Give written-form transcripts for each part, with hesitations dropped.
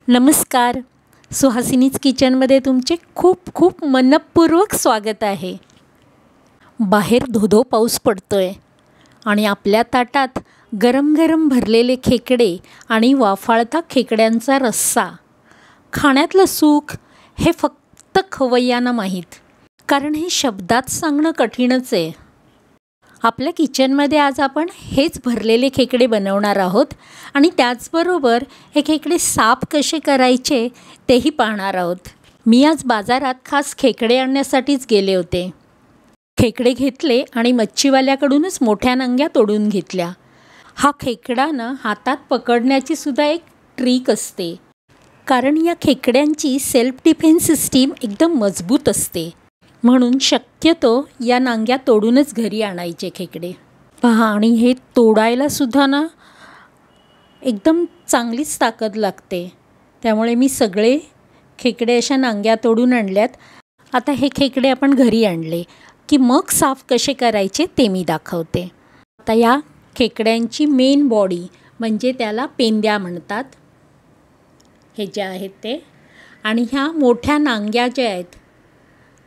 नमस्कार. सुहासिनीज किचनमध्ये तुमचे खूप खूप मनपूर्वक स्वागत आहे. बाहेर धोधो पाऊस पडतोय आणि आपल्या ताटात गरम गरम भरलेले खेकडे आणि वाफाळता खेकड्यांचा रस्सा. खाण्यातलं सुख हे फक्त खवय्यांना माहीत, कारण हे शब्दात सांगणं कठीणच आहे. आपल्या किचनमध्ये आज आपण हेच भरलेले खेकडे बनवणार आहोत आणि त्याचबरोबर हे खेकडे साफ कसे करायचे तेही पाहणार आहोत. मी आज बाजारात खास खेकडे आणण्यासाठीच गेले होते. खेकडे घेतले आणि मच्छीवाल्याकडूनच मोठ्या नांग्या तोडून घेतल्या. हा खेकडा हातात पकडण्याची सुद्धा एक ट्रिक असते, कारण या खेकड्यांची सेल्फ डिफेन्स सिस्टीम एकदम मजबूत असते. म्हणून शक्यतो या नांग्या तोडूनच घरी आणायचे खेकडे. पहा, आणि हे तोडायला सुद्धा एकदम चांगलीच ताकद लागते. त्यामुळे मी सगळे खेकडे अशा नांग्या तोडून आणल्यात. आता हे खेकडे आपण घरी आणले की मग साफ कसे करायचे ते मी दाखवते. आता या खेकड्यांची मेन बॉडी म्हणजे त्याला पेंद्या म्हणतात, हे जे आहेत ते, आणि ह्या मोठ्या नांग्या ज्या आहेत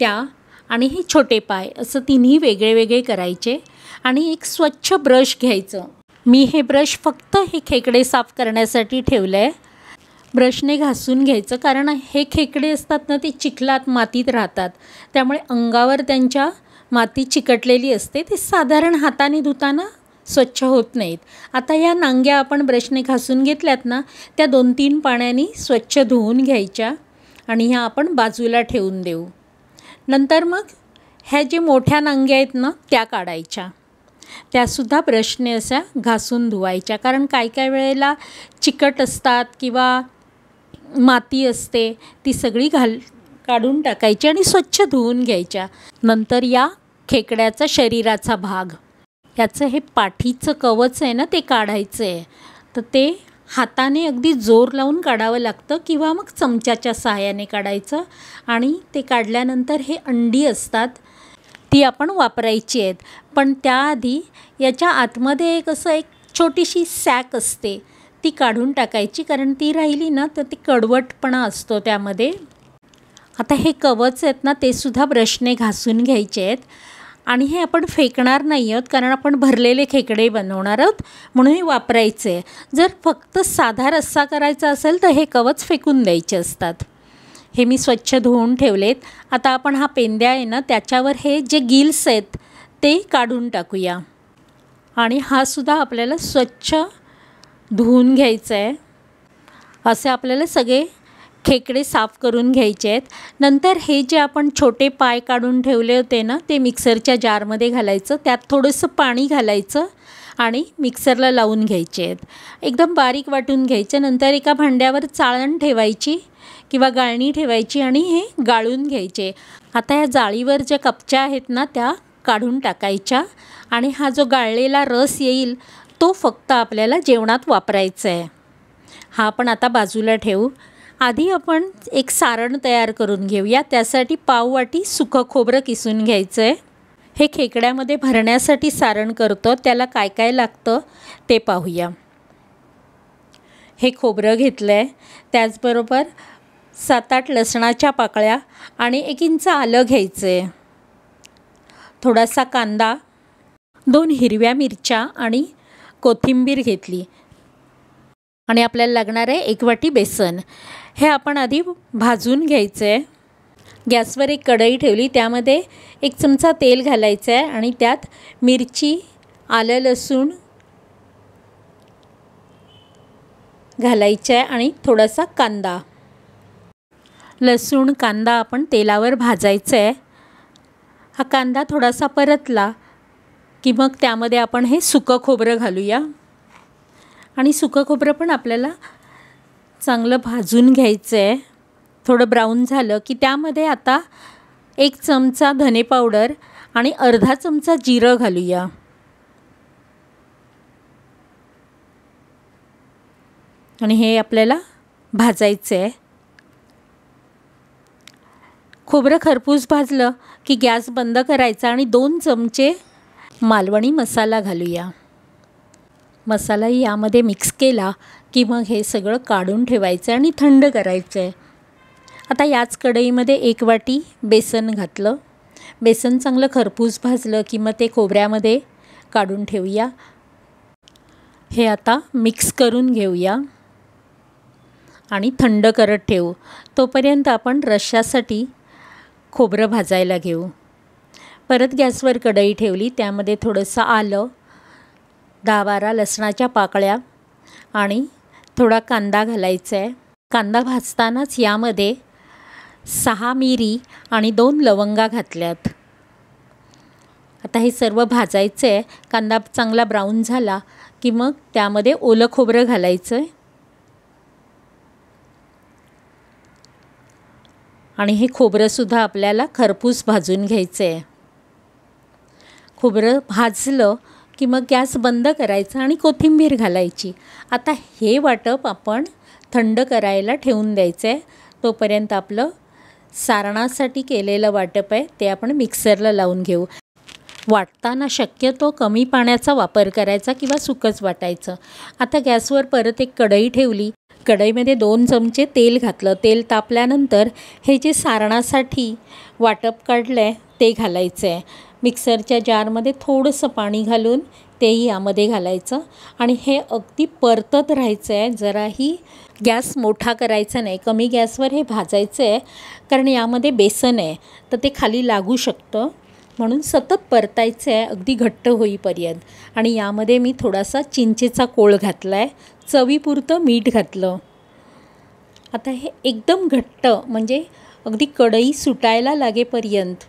त्या आणि हे छोटे पाय असं तिन्ही वेगळे वेगळे करायचे. आणि एक स्वच्छ ब्रश घ्यायचं. मी हे ब्रश फक्त हे खेकडे साफ करण्यासाठी ठेवलं आहे. ब्रशने घासून घ्यायचं, कारण हे खेकडे असतात ते चिखलात मातीत राहतात, त्यामुळे अंगावर त्यांच्या माती चिकटलेली असते. ते साधारण हाताने धुताना स्वच्छ होत नाहीत. आता या नांग्या आपण ब्रशने घासून घेतल्यात त्या 2-3 पाण्याने स्वच्छ धुवून घ्यायच्या आणि ह्या आपण बाजूला ठेवून देऊ. नंतर मग ह्या जे मोठ्या नांग्या आहेत त्या काढायच्या. त्यासुद्धा ब्रशने अशा घासून धुवायच्या, कारण काय वेळेला चिकट असतात किंवा माती असते, ती सगळी काढून टाकायची आणि स्वच्छ धुवून घ्यायच्या. नंतर या खेकड्याचा शरीराचा भाग, याचं हे पाठीचं कवच आहे ते काढायचं आहे. तर ते हाताने अगदी जोर लावून काढावं लागतं किंवा मग चमच्याच्या सहाय्याने काढायचं. आणि ते काढल्यानंतर हे अंडी असतात ती आपण वापरायची आहेत. पण त्याआधी याच्या आतमध्ये एक छोटीशी सॅक असते, ती काढून टाकायची, कारण ती राहिली तर ती कडवटपणा असतो त्यामध्ये. आता हे कवच आहेत ते सुद्धा ब्रशने घासून घ्यायचे आहेत. आणि हे आपण फेकणार नाही आहोत, कारण आपण भरलेले खेकडे बनवणार आहोत, म्हणून हे वापरायचे आहे. जर फक्त साधा रस्सा करायचा असेल तर हे कवच फेकून द्यायचे असतात. हे मी स्वच्छ धुवून ठेवलेत. आता आपण हा पेंद्या आहे त्याच्यावर हे जे गिल्स आहेत ते काढून टाकूया. आणि हा सुद्धा आपल्याला स्वच्छ धुवून घ्यायचं आहे. असे आपल्याला सगळे खेकडे साफ करून घ्यायचे आहेत. नंतर हे जे आपण छोटे पाय काढून ठेवले होते ते मिक्सरच्या जारमध्ये घालायचं. त्यात थोडंसं पाणी घालायचं आणि मिक्सरला लावून घ्यायचे आहेत. एकदम बारीक वाटून घ्यायचं. नंतर एका भांड्यावर चाळण ठेवायची किंवा गाळणी ठेवायची आणि हे गाळून घ्यायचे. आता या जाळीवर ज्या कपच्या आहेत त्या काढून टाकायच्या. आणि हा जो गाळलेला रस येईल तो फक्त आपल्याला जेवणात वापरायचा आहे. हा आपण आता बाजूला ठेवू. आधी आपण एक सारण तयार करून घेऊया. त्यासाठी पाववाटी सुकं खोबरं किसून घ्यायचं आहे. हे खेकड्यामध्ये भरण्यासाठी सारण करतो, त्याला काय काय लागतं ते पाहूया. हे खोबरं घेतलं आहे, त्याचबरोबर 7-8 लसणाच्या पाकळ्या आणि 1 इंच आलं घ्यायचं आहे, थोडासा कांदा, 2 हिरव्या मिरच्या आणि कोथिंबीर घेतली. आणि आपल्याला लागणार आहे 1 वाटी बेसन. हे आपण आधी भाजून घ्यायचं आहे. गॅसवर एक कढई ठेवली, त्यामध्ये 1 चमचा तेल घालायचं आहे आणि त्यात मिरची, आलं, लसूण घालायचं आहे आणि थोडासा कांदा. लसूण कांदा आपण तेलावर भाजायचं आहे. हा कांदा थोडासा परतला की मग त्यामध्ये आपण हे सुकं खोबरं घालूया. आणि सुकं खोबरं पण आपल्याला चांगलं भाजून घ्यायचं आहे. थोडं ब्राऊन झालं की त्यामध्ये आता 1 चमचा धने पावडर आणि अर्धा चमचा जिरं घालूया. आणि हे आपल्याला भाजायचं आहे. खोबरं खरपूस भाजलं की गॅस बंद करायचा आणि 2 चमचे मालवणी मसाला घालूया. मसालाही यामध्ये मिक्स केला की मग हे सगळं काढून ठेवायचं आणि थंड करायचं आहे. आता याच कढईमध्ये 1 वाटी बेसन घातलं. बेसन चांगलं खरपूस भाजलं की मग ते खोबऱ्यामध्ये काढून ठेवूया. हे आता मिक्स करून घेऊया आणि थंड करत ठेवू. तोपर्यंत आपण रश्श्यासाठी खोबरं भाजायला घेऊ. परत गॅसवर कढई ठेवली. त्यामध्ये थोडंसं आलं, 10-12 लसणाच्या पाकळ्या आणि थोडा कांदा घालायचा आहे. कांदा भाजतानाच यामध्ये 6 मिरी आणि 2 लवंगा घातल्यात. आता हे सर्व भाजायचं आहे. कांदा चांगला ब्राऊन झाला की मग त्यामध्ये ओलं खोबरं घालायचं आहे आणि हे खोबरंसुद्धा आपल्याला खरपूस भाजून घ्यायचं आहे. खोबरं भाजलं की मग गॅस बंद करायचा आणि कोथिंबीर घालायची. आता हे वाटप आपण थंड करायला ठेवून द्यायचं आहे. तोपर्यंत आपलं सारणासाठी केलेलं वाटप आहे ते आपण मिक्सरला लावून घेऊ. वाटताना शक्यतो कमी पाण्याचा वापर करायचा किंवा सुकंच वाटायचं. आता गॅसवर परत एक कढई ठेवली. कढईमध्ये 2 चमचे तेल घातलं. तेल तापल्यानंतर हे जे सारणासाठी वाटप काढलं आहे ते घालायचं आहे. मिक्सरच्या जारमध्ये थोडंसं पाणी घालून तेही यामध्ये घालायचं आणि हे अगदी परतत राहायचं आहे. जराही गॅस मोठा करायचा नाही. कमी गॅसवर हे भाजायचं आहे कारण यामध्ये बेसन आहे तर ते खाली लागू शकतं. म्हणून सतत परतायचं आहे अगदी घट्ट होईपर्यंत. आणि यामध्ये मी थोडासा चिंचेचा कोळ घातला आहे. चवीपुरतं मीठ घातलं. आता हे एकदम घट्ट म्हणजे अगदी कढई सुटायला लागेपर्यंत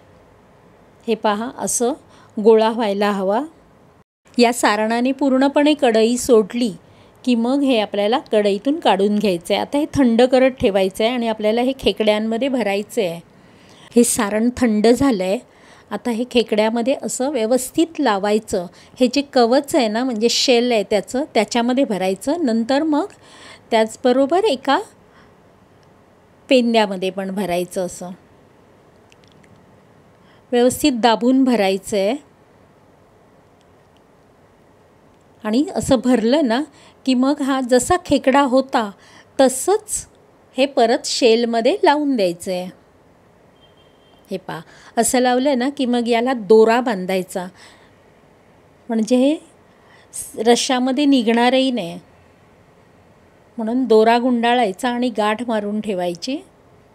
हे पहा असं गोळा व्हायला हवा. या सारणाने पूर्णपणे कढई सोडली की मग हे आपल्याला कढईतून काढून घ्यायचं आहे. आता हे थंड करत ठेवायचं आहे आणि आपल्याला हे खेकड्यांमध्ये भरायचं आहे. हे सारण थंड झालं आहे. आता हे खेकड्यामध्ये असं व्यवस्थित लावायचं. हे जे कवच आहे ना म्हणजे शेल आहे त्याचं त्याच्यामध्ये भरायचं. नंतर मग त्याचबरोबर एका पेंद्यामध्ये पण भरायचं. असं व्यवस्थित दाबून भरायचं आहे आणि असं भरलं ना की मग हा जसा खेकडा होता तसंच हे परत शेलमध्ये लावून द्यायचं आहे. हे पहा असं लावलं ना की मग याला दोरा बांधायचा म्हणजे हे रश्श्यामध्ये निघणारही नाही. म्हणून दोरा गुंडाळायचा आणि गाठ मारून ठेवायची.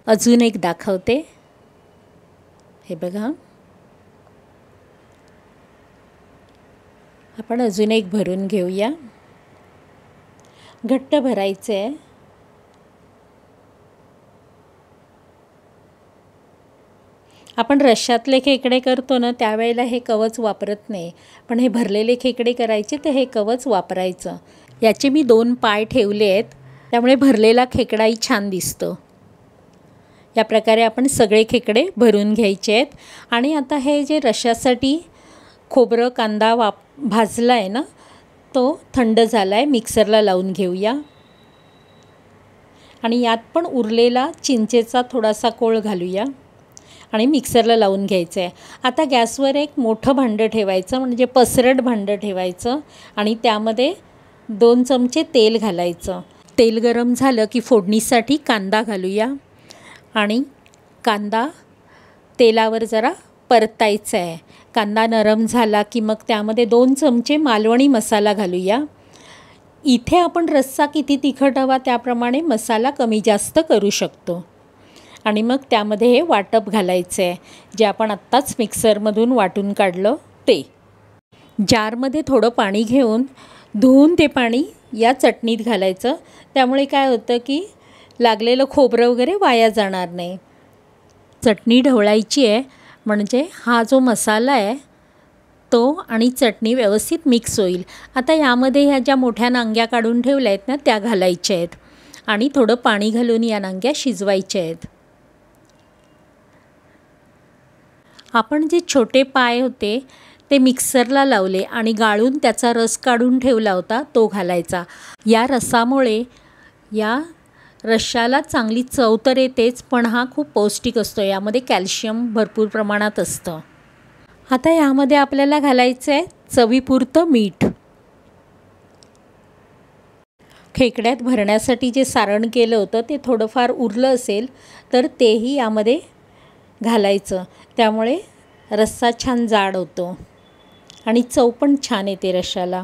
अजून एक दाखवते. हे बघा आपण अजून एक भरून घेऊया. घट्ट भरायचं आहे. आपण रश्श्यातले खेकडे करतो ना त्यावेळेला हे कवच वापरत नाही. पण हे भरलेले खेकडे करायचे तर हे कवच वापरायचं. याचे मी 2 पाय ठेवले आहेत त्यामुळे भरलेला खेकडाही छान दिसतो. या प्रकारे आपण सगळे खेकडे भरून घ्यायचे आहेत. आणि आता हे जे रश्श्यासाठी खोबरं कांदा भाजला आहे ना तो थंड झाला आहे. मिक्सरला लावून घेऊया आणि यात पण उरलेला चिंचेचा थोडासा कोळ घालूया आणि मिक्सरला लावून घ्यायचं आहे. आता गॅसवर एक मोठं भांडं ठेवायचं म्हणजे पसरट भांडं ठेवायचं आणि त्यामध्ये 2 चमचे तेल घालायचं. तेल गरम झालं की फोडणीसाठी कांदा घालूया आणि कांदा तेलावर जरा परतायचा आहे. कांदा नरम झाला की मग त्यामध्ये 2 चमचे मालवणी मसाला घालूया. इथे आपण रस्सा किती तिखट हवा त्याप्रमाणे मसाला कमी जास्त करू शकतो. आणि मग त्यामध्ये हे वाटप घालायचं आहे जे आपण आत्ताच मिक्सरमधून वाटून काढलं ते. जारमध्ये थोडं पाणी घेऊन धुवून ते पाणी या चटणीत घालायचं. त्यामुळे काय होतं की लागलेलं खोबरं वगैरे वाया जाणार नाही. चटणी ढवळायची आहे म्हणजे हा जो मसाला आहे तो आणि चटणी व्यवस्थित मिक्स होईल. आता यामध्ये ह्या ज्या मोठ्या नांग्या काढून ठेवल्या आहेत ना त्या घालायच्या आहेत आणि थोडं पाणी घालून या नांग्या शिजवायच्या आहेत. आपण जे छोटे पाय होते ते मिक्सरला लावले आणि गाळून त्याचा रस काढून ठेवला होता तो घालायचा. या रसामुळे या रश्श्याला चांगली चव तर येतेच पण हा खूप पौष्टिक असतो. यामध्ये कॅल्शियम भरपूर प्रमाणात असतं. आता यामध्ये आपल्याला घालायचं आहे चवीपुरतं मीठ. खेकड्यात भरण्यासाठी जे सारण केलं होतं ते थोडंफार उरलं असेल तर तेही यामध्ये घालायचं. त्यामुळे रस्सा छान जाड होतो आणि चव पण छान येते रश्श्याला.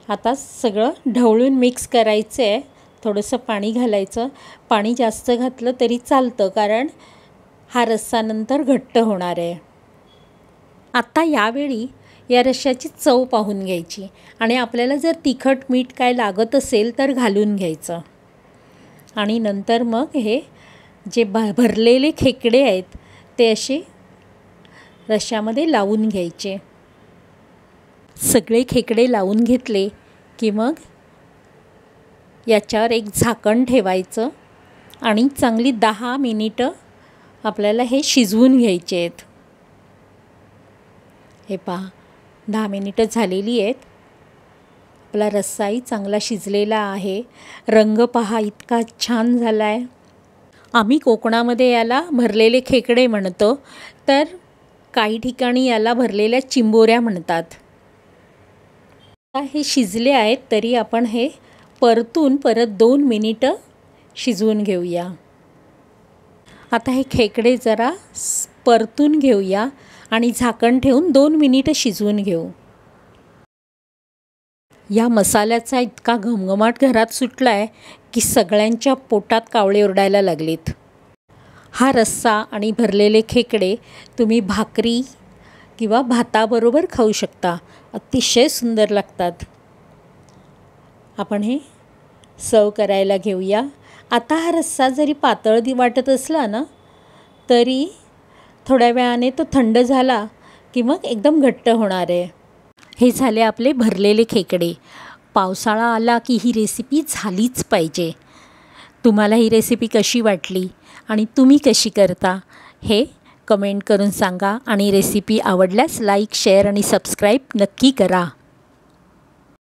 आता सगळं ढवळून मिक्स करायचं आहे. थोडंसं पाणी घालायचं. पाणी जास्त घातलं तरी चालतं कारण हा रस्सा नंतर घट्ट होणार आहे. आता यावेळी या रश्श्याची चव पाहून घ्यायची आणि आपल्याला जर तिखट मीठ काय लागत असेल तर घालून घ्यायचं. आणि नंतर मग हे जे भरलेले खेकडे आहेत ते असे रश्श्यामध्ये लावून घ्यायचे. सगळे खेकडे लावून घेतले की मग याच्यावर एक झाकण ठेवायचं आणि चांगली 10 मिनिटं आपल्याला हे शिजवून घ्यायचे आहेत. हे पहा 10 मिनिटं झालेली आहेत. आपला रस्साही चांगला शिजलेला आहे. रंग पहा इतका छान झाला आहे. आम्ही कोकणामध्ये याला भरलेले खेकडे म्हणतो, तर काही ठिकाणी याला भरलेल्या चिंबोऱ्या म्हणतात. हे शिजले आहेत तरी आपण हे परतून परत 2 मिनिटं शिजवून घेऊया. आता हे खेकडे जरा परतून घेऊया आणि झाकण ठेवून 2 मिनिटं शिजवून घेऊ. या मसाल्याचा इतका घमघमाट घरात सुटला आहे की सगळ्यांच्या पोटात कावळे ओरडायला लागलेत. हा रस्सा आणि भरलेले खेकडे तुम्ही भाकरी किंवा भाताबरोबर खाऊ शकता. अतिशय सुंदर लागतात. आपण हे सर्व करायला घेऊया. आता हा रस्सा जरी पातळ वाटत असला ना तरी थोड्या वेळाने तो थंड झाला की मग एकदम घट्ट होणार आहे. हे झाले आपले भरलेले खेकडे. पावसाळा आला की ही रेसिपी झालीच पाहिजे. तुम्हाला ही रेसिपी कशी वाटली आणि तुम्ही कशी करता हे कमेंट करून सांगा आणि रेसिपी आवडल्यास लाईक, शेअर आणि सबस्क्राईब नक्की करा.